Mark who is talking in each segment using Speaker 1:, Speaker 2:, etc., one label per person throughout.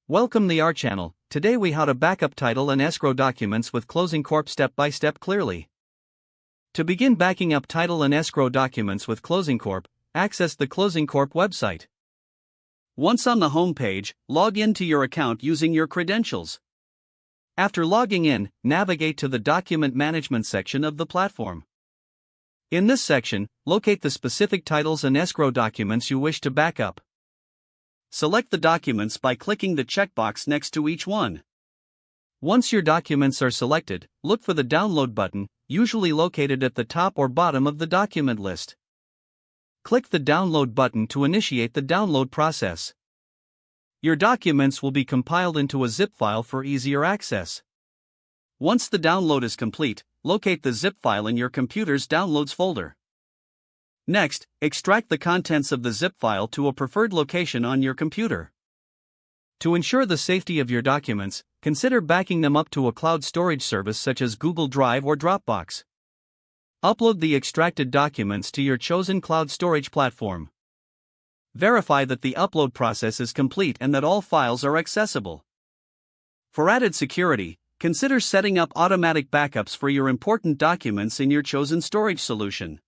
Speaker 1: Welcome to our channel. Today we how to backup title and escrow documents with ClosingCorp step by step clearly. To begin backing up title and escrow documents with ClosingCorp, access the ClosingCorp website. Once on the home page, log into your account using your credentials. After logging in, navigate to the document management section of the platform. In this section, locate the specific titles and escrow documents you wish to back up. Select the documents by clicking the checkbox next to each one. Once your documents are selected, look for the download button, usually located at the top or bottom of the document list. Click the download button to initiate the download process. Your documents will be compiled into a zip file for easier access. Once the download is complete, locate the zip file in your computer's downloads folder. Next, extract the contents of the zip file to a preferred location on your computer. To ensure the safety of your documents, consider backing them up to a cloud storage service such as Google Drive or Dropbox. Upload the extracted documents to your chosen cloud storage platform. Verify that the upload process is complete and that all files are accessible. For added security, consider setting up automatic backups for your important documents in your chosen storage solution.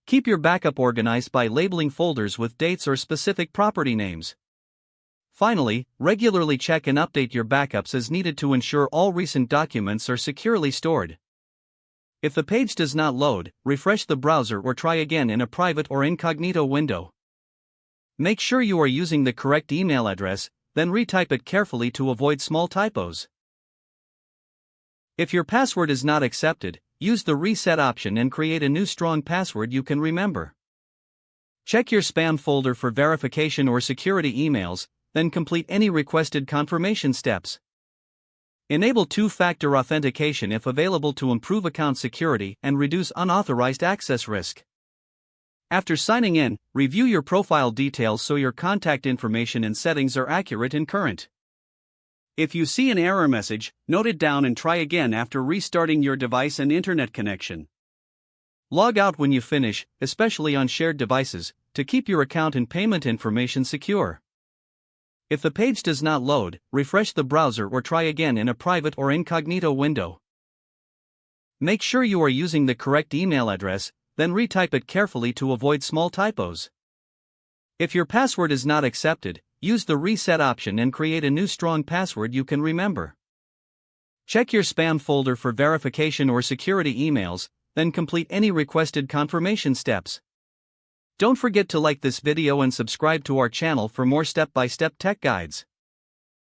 Speaker 1: Keep your backup organized by labeling folders with dates or specific property names. Finally, regularly check and update your backups as needed to ensure all recent documents are securely stored. If the page does not load, refresh the browser or try again in a private or incognito window. Make sure you are using the correct email address, then retype it carefully to avoid small typos. If your password is not accepted, use the reset option and create a new strong password you can remember. Check your spam folder for verification or security emails, then complete any requested confirmation steps. Enable two-factor authentication if available to improve account security and reduce unauthorized access risk. After signing in, review your profile details so your contact information and settings are accurate and current. If you see an error message, note it down and try again after restarting your device and internet connection. Log out when you finish, especially on shared devices, to keep your account and payment information secure. If the page does not load, refresh the browser or try again in a private or incognito window. Make sure you are using the correct email address, then retype it carefully to avoid small typos. If your password is not accepted, use the reset option and create a new strong password you can remember. Check your spam folder for verification or security emails, then complete any requested confirmation steps. Don't forget to like this video and subscribe to our channel for more step-by-step tech guides.